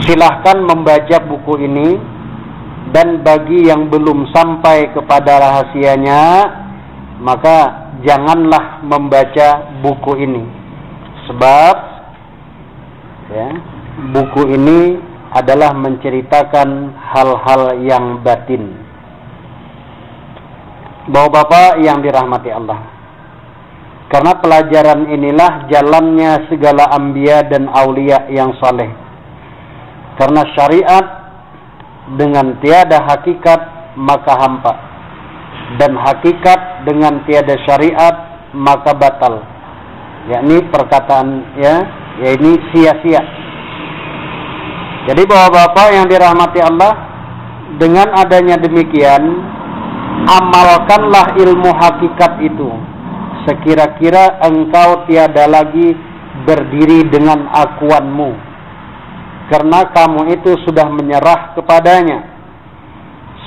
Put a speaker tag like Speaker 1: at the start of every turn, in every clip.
Speaker 1: silahkan membaca buku ini. Dan bagi yang belum sampai kepada rahasianya, maka janganlah membaca buku ini. Sebab ya, buku ini adalah menceritakan hal-hal yang batin. Bapak-bapak yang dirahmati Allah, karena pelajaran inilah jalannya segala anbiya dan aulia yang saleh. Karena syariat dengan tiada hakikat maka hampa, dan hakikat dengan tiada syariat maka batal. Yakni perkataan ini sia-sia. Jadi bapak-bapak yang dirahmati Allah, dengan adanya demikian, amalkanlah ilmu hakikat itu, sekira-kira engkau tiada lagi berdiri dengan akuanmu, karena kamu itu sudah menyerah kepadanya.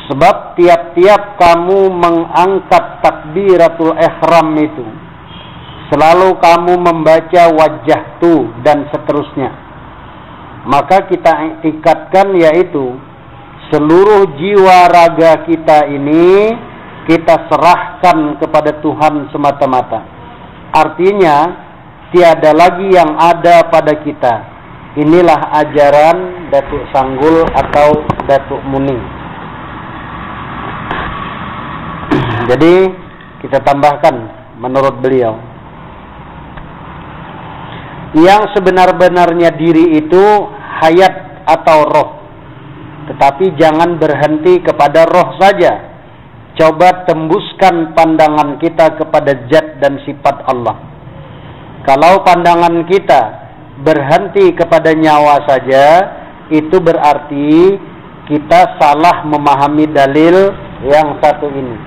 Speaker 1: Sebab tiap-tiap kamu mengangkat takbiratul ihram itu, selalu kamu membaca wajjahtu dan seterusnya, maka kita ikatkan, yaitu seluruh jiwa raga kita ini kita serahkan kepada Tuhan semata-mata. Artinya tiada lagi yang ada pada kita. Inilah ajaran Datuk Sanggul atau Datuk Muning. Jadi kita tambahkan menurut beliau, yang sebenar-benarnya diri itu hayat atau roh. Tetapi jangan berhenti kepada roh saja. Coba tembuskan pandangan kita kepada zat dan sifat Allah. Kalau pandangan kita berhenti kepada nyawa saja, itu berarti kita salah memahami dalil yang satu ini,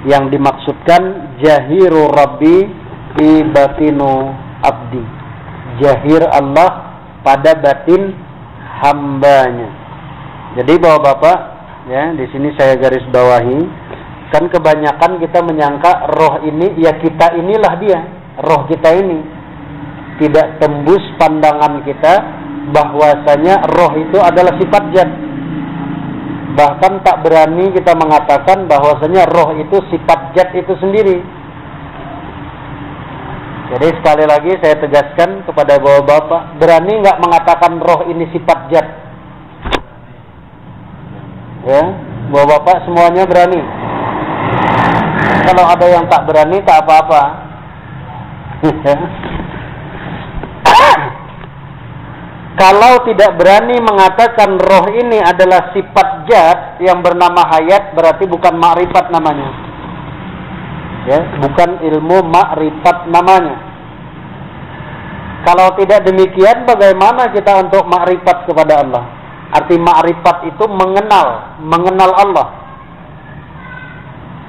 Speaker 1: yang dimaksudkan jahiru rabbi fi batinu abdi, jahir Allah pada batin hambanya. Jadi bapak-bapak, ya, di sini saya garis bawahi, kan kebanyakan kita menyangka roh ini, ya kita inilah dia, roh kita ini. Tidak tembus pandangan kita bahwasanya roh itu adalah sifat zat. Bahkan tak berani kita mengatakan bahwasanya roh itu sifat zat itu sendiri. Jadi sekali lagi saya tegaskan kepada bapak-bapak, berani nggak mengatakan roh ini sifat zat? Ya, bapak-bapak semuanya berani. Kalau ada yang tak berani, tak apa-apa. Kalau tidak berani mengatakan roh ini adalah sifat zat yang bernama hayat, berarti bukan makrifat namanya. Ya, bukan ilmu makrifat namanya. Kalau tidak demikian, bagaimana kita untuk makrifat kepada Allah? Arti makrifat itu mengenal Allah.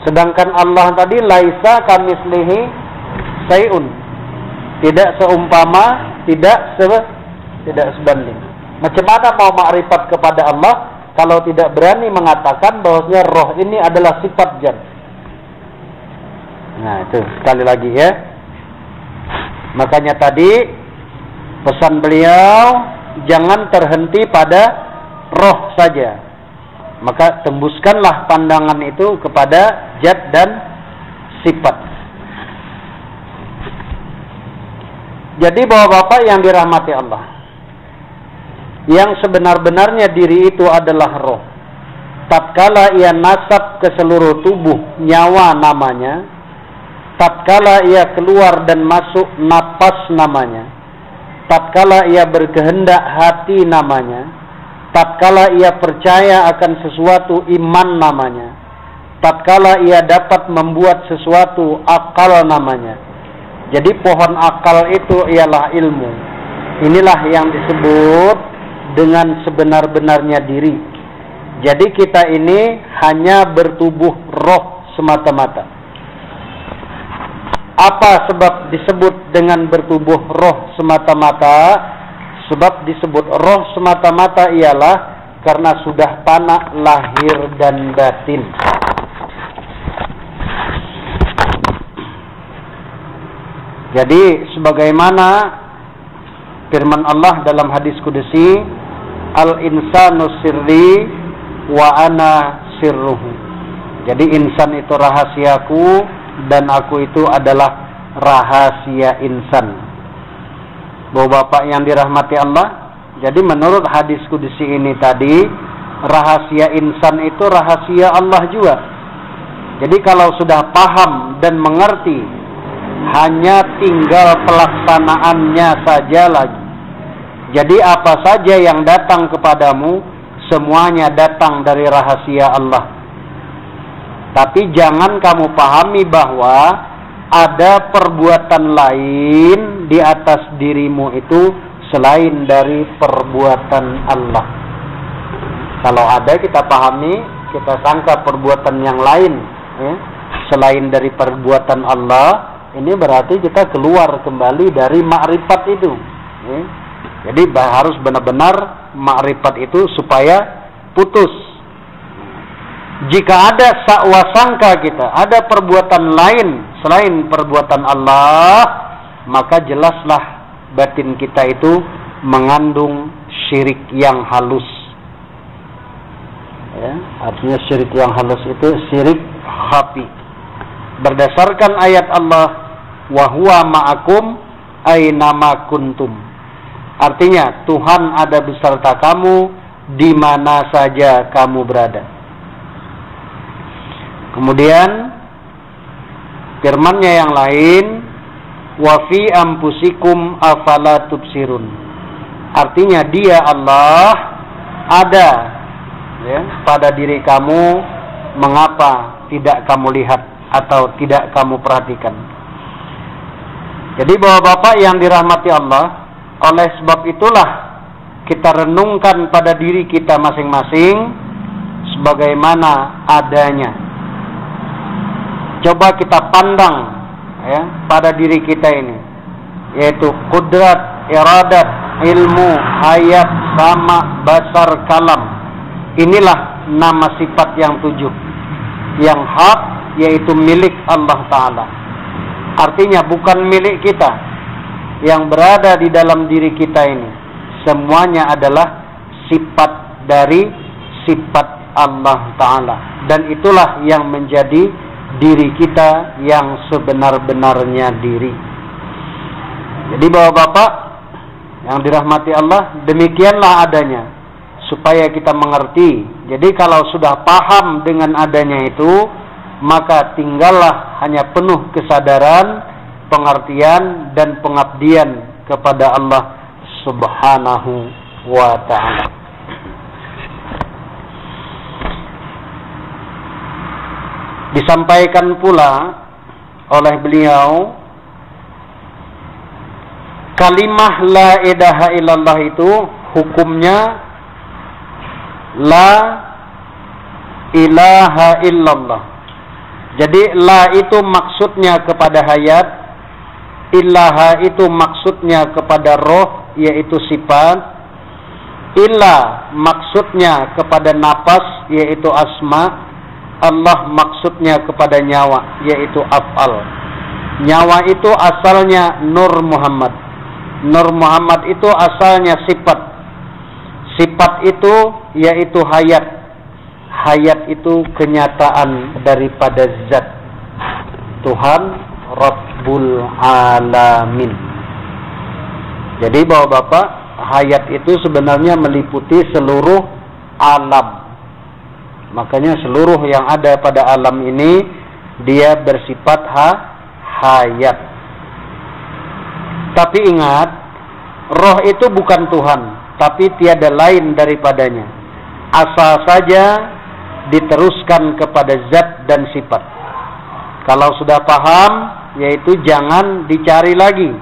Speaker 1: Sedangkan Allah tadi laisa kamislihi syai'un. Tidak seumpama, tidak sebanding. Macam mana mau makrifat kepada Allah kalau tidak berani mengatakan bahwasanya roh ini adalah sifat zat? Nah, itu sekali lagi ya. Makanya tadi pesan beliau jangan terhenti pada roh saja. Maka tembuskanlah pandangan itu kepada zat dan sifat. Jadi bapak-bapak yang dirahmati Allah, yang sebenar-benarnya diri itu adalah roh. Tatkala ia nasab ke seluruh tubuh, nyawa namanya. Tatkala ia keluar dan masuk, napas namanya. Tatkala ia berkehendak, hati namanya. Tatkala ia percaya akan sesuatu, iman namanya. Tatkala ia dapat membuat sesuatu, akal namanya. Jadi pohon akal itu ialah ilmu. Inilah yang disebut dengan sebenar-benarnya diri. Jadi kita ini hanya bertubuh roh semata-mata. Apa sebab disebut dengan bertubuh roh semata-mata? Sebab disebut roh semata-mata ialah karena sudah fana lahir dan batin. Jadi sebagaimana firman Allah dalam hadis kudusi, al-insanu sirri wa ana sirruhu. Jadi insan itu rahasiaku dan aku itu adalah rahasia insan. Bapak-bapak yang dirahmati Allah, jadi menurut hadis kudusi ini tadi, rahasia insan itu rahasia Allah juga. Jadi kalau sudah paham dan mengerti, hanya tinggal pelaksanaannya saja lagi. Jadi apa saja yang datang kepadamu, semuanya datang dari rahasia Allah. Tapi jangan kamu pahami bahwa ada perbuatan lain di atas dirimu itu selain dari perbuatan Allah. Kalau ada kita pahami, kita sangka perbuatan yang lain selain dari perbuatan Allah, ini berarti kita keluar kembali dari makrifat itu. Jadi harus benar-benar makrifat itu supaya putus. Jika ada sangka kita, ada perbuatan lain selain perbuatan Allah, maka jelaslah batin kita itu mengandung syirik yang halus. Ya, artinya syirik yang halus itu syirik khafi. Berdasarkan ayat Allah, wa huwa ma'akum aynama kuntum. Artinya Tuhan ada beserta kamu di mana saja kamu berada. Kemudian firman-Nya yang lain, wa fi anfusikum afala tubsirun. Artinya Dia Allah ada pada diri kamu, mengapa tidak kamu lihat atau tidak kamu perhatikan. Jadi bapak-bapak yang dirahmati Allah, oleh sebab itulah kita renungkan pada diri kita masing-masing sebagaimana adanya. Coba kita pandang pada diri kita ini, yaitu kudrat, iradat, ilmu, hayat, sama, basar, kalam. Inilah nama sifat yang 7 yang hak, yaitu milik Allah Ta'ala. Artinya bukan milik kita. Yang berada di dalam diri kita ini semuanya adalah sifat dari sifat Allah Ta'ala. Dan itulah yang menjadi diri kita yang sebenar-benarnya diri. Jadi bapak-bapak yang dirahmati Allah, demikianlah adanya, supaya kita mengerti. Jadi kalau sudah paham dengan adanya itu, maka tinggallah hanya penuh kesadaran, pengertian dan pengabdian kepada Allah Subhanahu wa ta'ala. Disampaikan pula oleh beliau, kalimah la ilaha illallah itu hukumnya la ilaha illallah. Jadi la itu maksudnya kepada hayat, ilaha itu maksudnya kepada roh, yaitu sifat, illa maksudnya kepada nafas, yaitu asma, Allah maksudnya kepada nyawa, yaitu af'al. Nyawa itu asalnya Nur Muhammad. Nur Muhammad itu asalnya sifat. Sifat itu yaitu hayat. Hayat itu kenyataan daripada zat Tuhan Rabbul Alamin. Jadi bapak-bapak, hayat itu sebenarnya meliputi seluruh alam. Makanya seluruh yang ada pada alam ini dia bersifat hayat. Tapi ingat, roh itu bukan Tuhan, tapi tiada lain daripadanya. Asal saja diteruskan kepada zat dan sifat. Kalau sudah paham, yaitu jangan dicari lagi,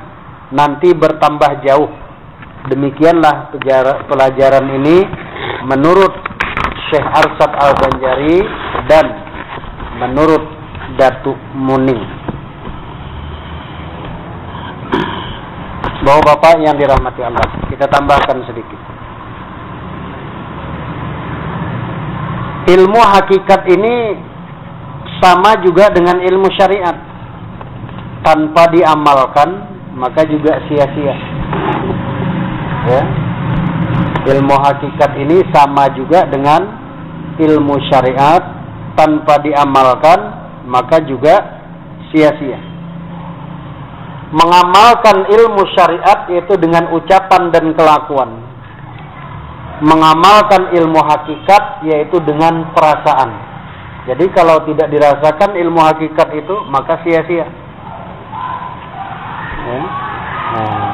Speaker 1: nanti bertambah jauh. Demikianlah pelajaran ini menurut Syekh Arsyad Al-Banjari dan menurut Datuk Muning. Bapak-bapak yang dirahmati Allah, kita tambahkan sedikit. Ilmu hakikat ini sama juga dengan ilmu syariat. Tanpa diamalkan, maka juga sia-sia. Ya. Ilmu hakikat ini sama juga dengan ilmu syariat, tanpa diamalkan maka juga sia-sia. Mengamalkan ilmu syariat yaitu dengan ucapan dan kelakuan. Mengamalkan ilmu hakikat yaitu dengan perasaan. Jadi kalau tidak dirasakan ilmu hakikat itu maka sia-sia. Ya. Nah,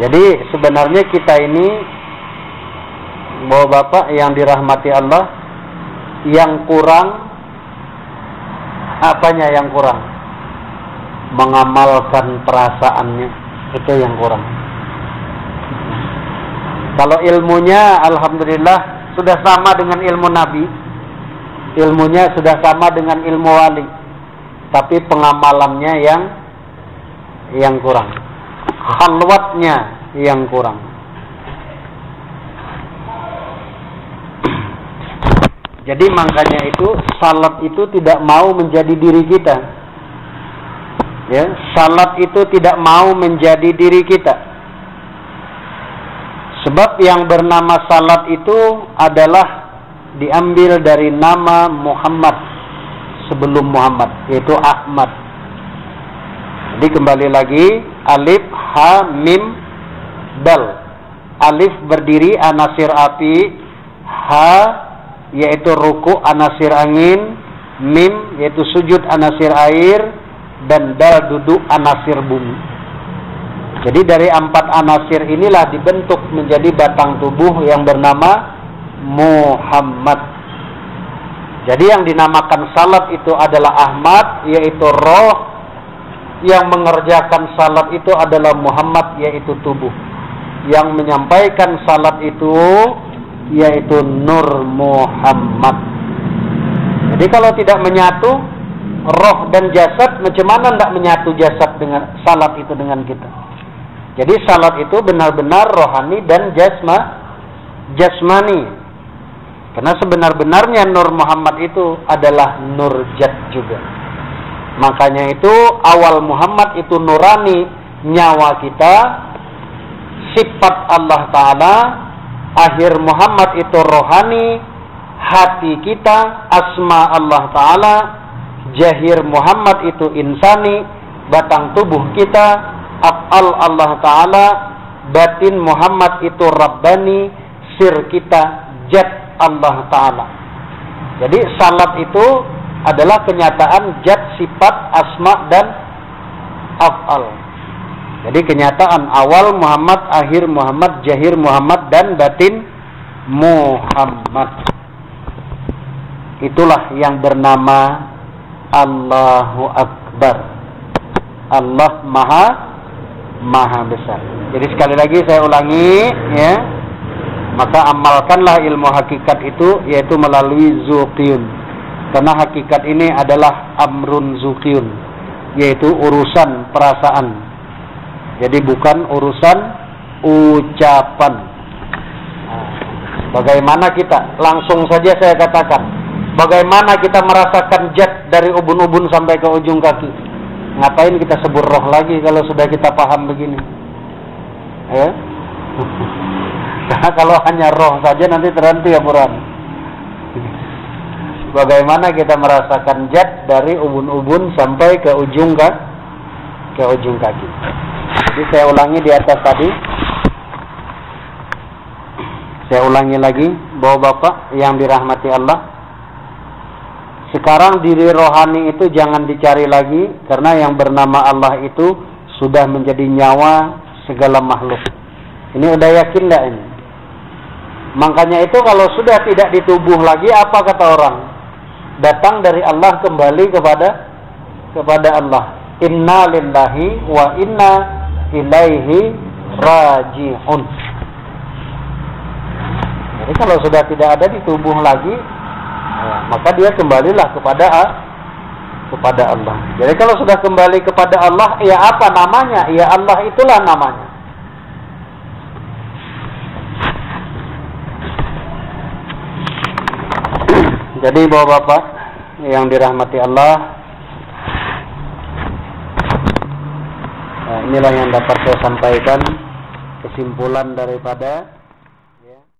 Speaker 1: jadi sebenarnya kita ini, Bapak yang dirahmati Allah, yang kurang apanya yang kurang? Mengamalkan perasaannya, itu yang kurang. Kalau ilmunya alhamdulillah sudah sama dengan ilmu Nabi, ilmunya sudah sama dengan ilmu wali, tapi pengamalannya yang kurang, khalwatnya yang kurang. Jadi makanya itu salat itu tidak mau menjadi diri kita. Ya, salat itu tidak mau menjadi diri kita. Sebab yang bernama salat itu adalah diambil dari nama Muhammad sebelum Muhammad, yaitu Ahmad. Jadi kembali lagi, alif, ha, mim, dal. Alif berdiri anasir api, ha yaitu ruku anasir angin, mim yaitu sujud anasir air, dan dal duduk anasir bumi. Jadi dari 4 anasir inilah dibentuk menjadi batang tubuh yang bernama Muhammad. Jadi yang dinamakan salat itu adalah Ahmad, yaitu roh. Yang mengerjakan salat itu adalah Muhammad, yaitu tubuh. Yang menyampaikan salat itu yaitu Nur Muhammad. Jadi kalau tidak menyatu roh dan jasad, macam mana tidak menyatu jasad dengan salat itu dengan kita? Jadi salat itu benar-benar rohani dan jasmani. Karena sebenar-benarnya Nur Muhammad itu adalah nur jat juga. Makanya itu awal Muhammad itu nurani, nyawa kita, sifat Allah Ta'ala. Akhir Muhammad itu rohani, hati kita, asma Allah Ta'ala. Jahir Muhammad itu insani, batang tubuh kita, af'al Allah Ta'ala. Batin Muhammad itu Rabbani, sir kita, jat Allah Ta'ala. Jadi salat itu adalah kenyataan jat, sifat, asma, dan af'al. Jadi kenyataan awal Muhammad, akhir Muhammad, jahir Muhammad, dan batin Muhammad. Itulah yang bernama Allahu Akbar. Allah Maha Besar. Jadi sekali lagi saya ulangi, ya. Maka amalkanlah ilmu hakikat itu, yaitu melalui zuqiyun. Karena hakikat ini adalah amrun zuqiyun, yaitu urusan perasaan. Jadi bukan urusan ucapan. Bagaimana kita, langsung saja saya katakan, bagaimana kita merasakan jat dari ubun-ubun sampai ke ujung kaki? Ngapain kita sebut roh lagi kalau sudah kita paham begini? Ya? Karena kalau hanya roh saja nanti terhenti ya Quran. Bagaimana kita merasakan jat dari ubun-ubun sampai ke ujung kaki? Jadi saya ulangi di atas tadi. Saya ulangi lagi, Bapak yang dirahmati Allah. Sekarang diri rohani itu jangan dicari lagi, karena yang bernama Allah itu sudah menjadi nyawa segala makhluk. Ini udah yakin enggak ini? Makanya itu kalau sudah tidak di tubuh lagi, apa kata orang? Datang dari Allah kembali kepada Allah. Inna lillahi wa inna ilaihi raji'un. Jadi kalau sudah tidak ada di tubuh lagi, maka dia kembalilah kepada Allah. Jadi kalau sudah kembali kepada Allah, ya apa namanya? Ya Allah itulah namanya. Jadi Bapak-bapak yang dirahmati Allah, inilah yang dapat saya sampaikan. kesimpulan daripada